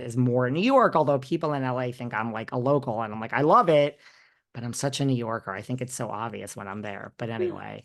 is more New York, although people in LA think I'm like a local and I'm like, I love it, but I'm such a New Yorker. I think it's so obvious when I'm there. But anyway,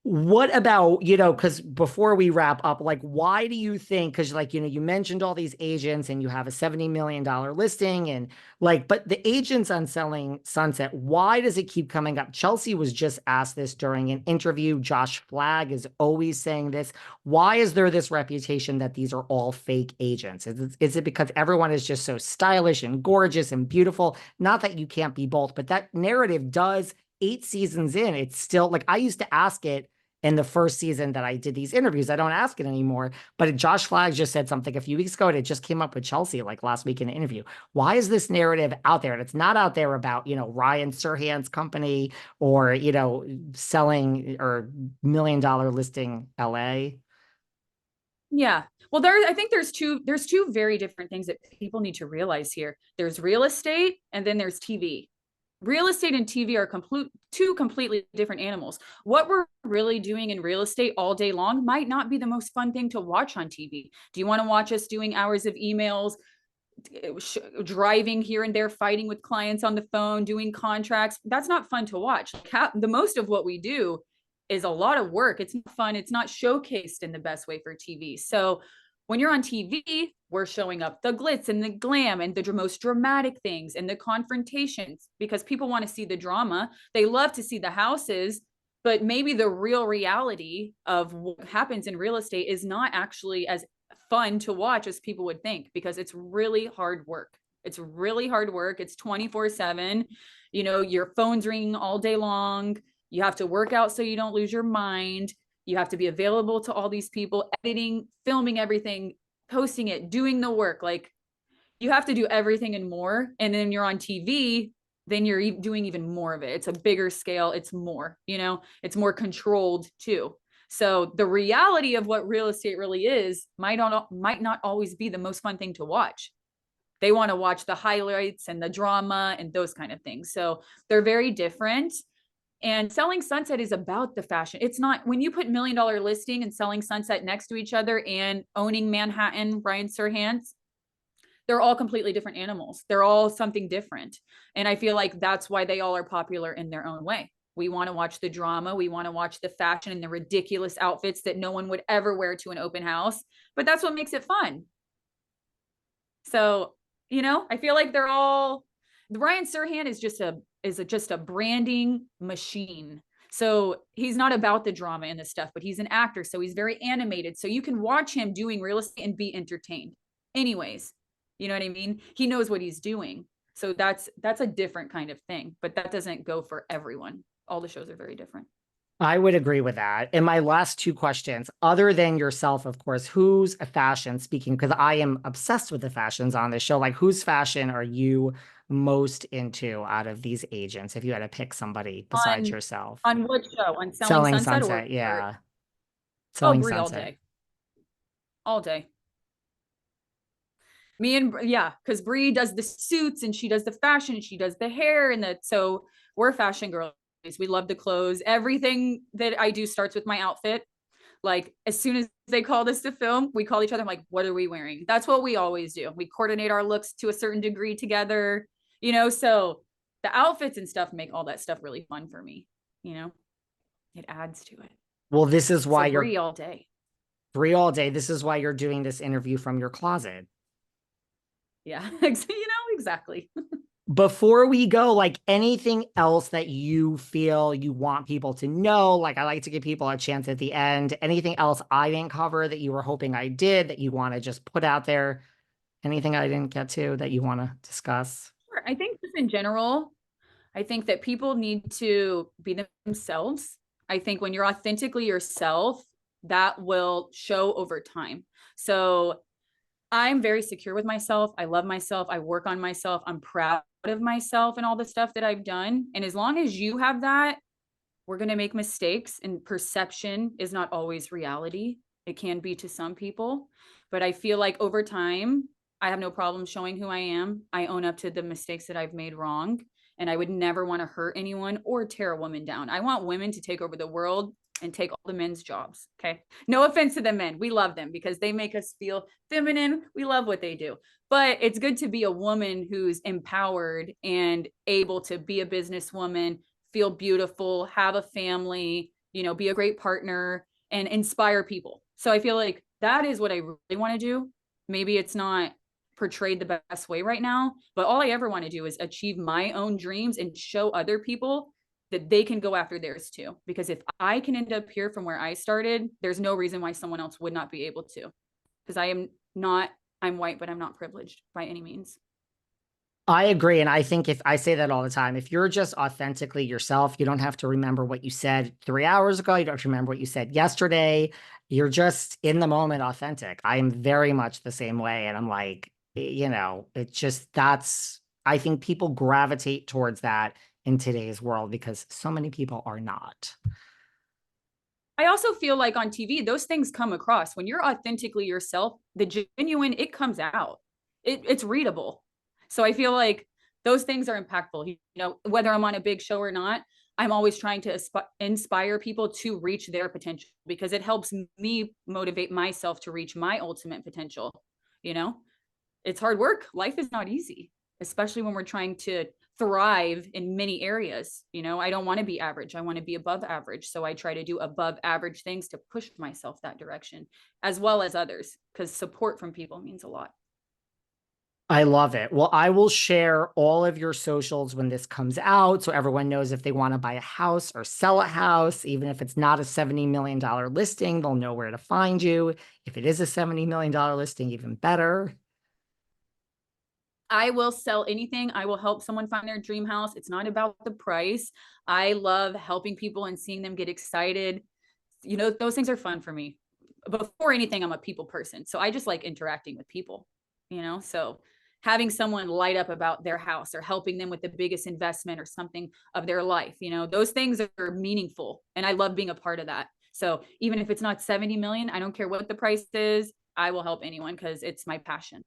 what about, because before we wrap up, like, why do you think, because like, you mentioned all these agents and you have a $70 million listing and like, but the agents on Selling Sunset, why does it keep coming up? Chelsea was just asked this during an interview. Josh Flagg is always saying this. Why is there this reputation that these are all fake agents? Is it because everyone is just so stylish and gorgeous and beautiful? Not that you can't be both, but that narrative does 8 seasons in, it's still like I used to ask it in the first season that I did these interviews. I don't ask it anymore. But Josh Flagg just said something a few weeks ago, and it just came up with Chelsea like last week in an interview. Why is this narrative out there? And it's not out there about, Ryan Serhant's company or, selling or $1 million listing LA. Yeah. Well, I think there's two very different things that people need to realize here. There's real estate and then there's TV. Real estate and TV are two completely different animals. What we're really doing in real estate all day long might not be the most fun thing to watch on TV. Do you want to watch us doing hours of emails, driving here and there, fighting with clients on the phone, doing contracts? That's not fun to watch. The most of what we do is a lot of work. It's not fun. It's not showcased in the best way for TV. So when you're on TV, we're showing up the glitz and the glam and the most dramatic things and the confrontations because people want to see the drama. They love to see the houses, but maybe the real reality of what happens in real estate is not actually as fun to watch as people would think because it's really hard work. It's really hard work. It's 24/7. Your phone's ringing all day long. You have to work out so you don't lose your mind. You have to be available to all these people, editing, filming everything, posting it, doing the work. Like you have to do everything and more. And then you're on TV, then you're doing even more of it. It's a bigger scale. It's more, it's more controlled too. So the reality of what real estate really is might not always be the most fun thing to watch. They want to watch the highlights and the drama and those kind of things. So they're very different. And Selling Sunset is about the fashion. It's not when you put $1 million listing and Selling Sunset next to each other and Owning Manhattan, Ryan Serhant, they're all completely different animals. They're all something different. And I feel like that's why they all are popular in their own way. We want to watch the drama. We want to watch the fashion and the ridiculous outfits that no one would ever wear to an open house. But that's what makes it fun. So, I feel like Ryan Serhant is just a branding machine. So he's not about the drama and the stuff, but he's an actor. So he's very animated. So you can watch him doing real estate and be entertained. Anyways, you know what I mean? He knows what he's doing. So that's a different kind of thing, but that doesn't go for everyone. All the shows are very different. I would agree with that. And my last two questions, other than yourself, of course, who's a fashion, speaking, because I am obsessed with the fashions on this show, like whose fashion are you most into out of these agents, if you had to pick somebody besides yourself? On what show? On Selling Selling Sunset Sunset, yeah. Oh, Selling Brie all Sunset. day. All day. Me and yeah, because Brie does the suits and she does the fashion and she does the hair so we're fashion girls. We love the clothes. Everything that I do starts with my outfit. Like as soon as they called us to film, we call each other. I'm like, what are we wearing? That's what we always do. We coordinate our looks to a certain degree together, so the outfits and stuff make all that stuff really fun for me. It adds to it. Well, this is why you're Brie all day. Brie all day. This is why you're doing this interview from your closet. Yeah, exactly. Before we go, like anything else that you feel you want people to know, like I like to give people a chance at the end. Anything else I didn't cover that you were hoping I did that you want to just put out there? Anything I didn't get to that you want to discuss? Sure. I think just in general, I think that people need to be themselves. I think when you're authentically yourself, that will show over time. So I'm very secure with myself. I love myself. I work on myself. I'm proud of myself and all the stuff that I've done. And as long as you have that, we're going to make mistakes, and perception is not always reality. It can be to some people, but I feel like over time, I have no problem showing who I am. I own up to the mistakes that I've made wrong, and I would never want to hurt anyone or tear a woman down. I want women to take over the world and take all the men's jobs. Okay. No offense to the men. We love them because they make us feel feminine. We love what they do. But it's good to be a woman who's empowered and able to be a businesswoman, feel beautiful, have a family, you know, be a great partner and inspire people. So I feel like that is what I really want to do. Maybe it's not portrayed the best way right now, but all I ever want to do is achieve my own dreams and show other people that they can go after theirs too. Because if I can end up here from where I started, there's no reason why someone else would not be able to. Because I am not, I'm white, but I'm not privileged by any means. I agree. And I think if I say that all the time, if you're just authentically yourself, you don't have to remember what you said 3 hours ago. You don't have to remember what you said yesterday. You're just in the moment authentic. I am very much the same way. And I'm like, it's just I think people gravitate towards that in today's world because so many people are not. I also feel like on TV, those things come across. When you're authentically yourself, the genuine, it comes out. It's readable. So I feel like those things are impactful. You know, whether I'm on a big show or not, I'm always trying to inspire people to reach their potential because it helps me motivate myself to reach my ultimate potential. You know, it's hard work. Life is not easy, especially when we're trying to thrive in many areas. You know, I don't want to be average. I want to be above average. So I try to do above average things to push myself that direction as well as others because support from people means a lot. I love it. Well, I will share all of your socials when this comes out so everyone knows if they want to buy a house or sell a house, even if it's not a $70 million listing, they'll know where to find you. If it is a $70 million listing, even better. I will sell anything. I will help someone find their dream house. It's not about the price. I love helping people and seeing them get excited. You know, those things are fun for me. Before anything, I'm a people person. So I just like interacting with people, you know? So having someone light up about their house or helping them with the biggest investment or something of their life, you know, those things are meaningful. And I love being a part of that. So even if it's not 70 million, I don't care what the price is. I will help anyone because it's my passion.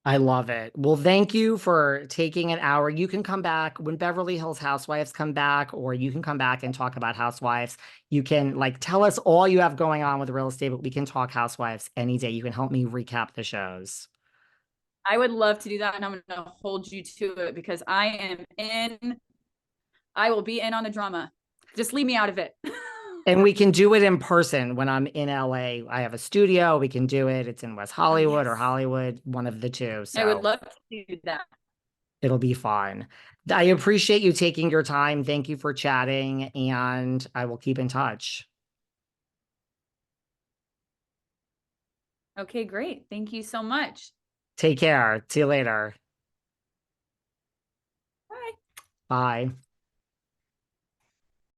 I love it. Well, thank you for taking an hour. You can come back when Beverly Hills Housewives come back, or you can come back and talk about Housewives. You can tell us all you have going on with real estate, but we can talk Housewives any day. You can help me recap the shows. I would love to do that. And I'm going to hold you to it because I am in, I will be in on the drama. Just leave me out of it. And we can do it in person when I'm in LA. I have a studio. We can do it. It's in West Oh, Hollywood or yes. Hollywood, one of the two. I would So love to do that. it'll be fun. I appreciate you taking your time. Thank you for chatting, and I will keep in touch. Okay, great. Thank you so much. Take care. See you later. Bye. Bye.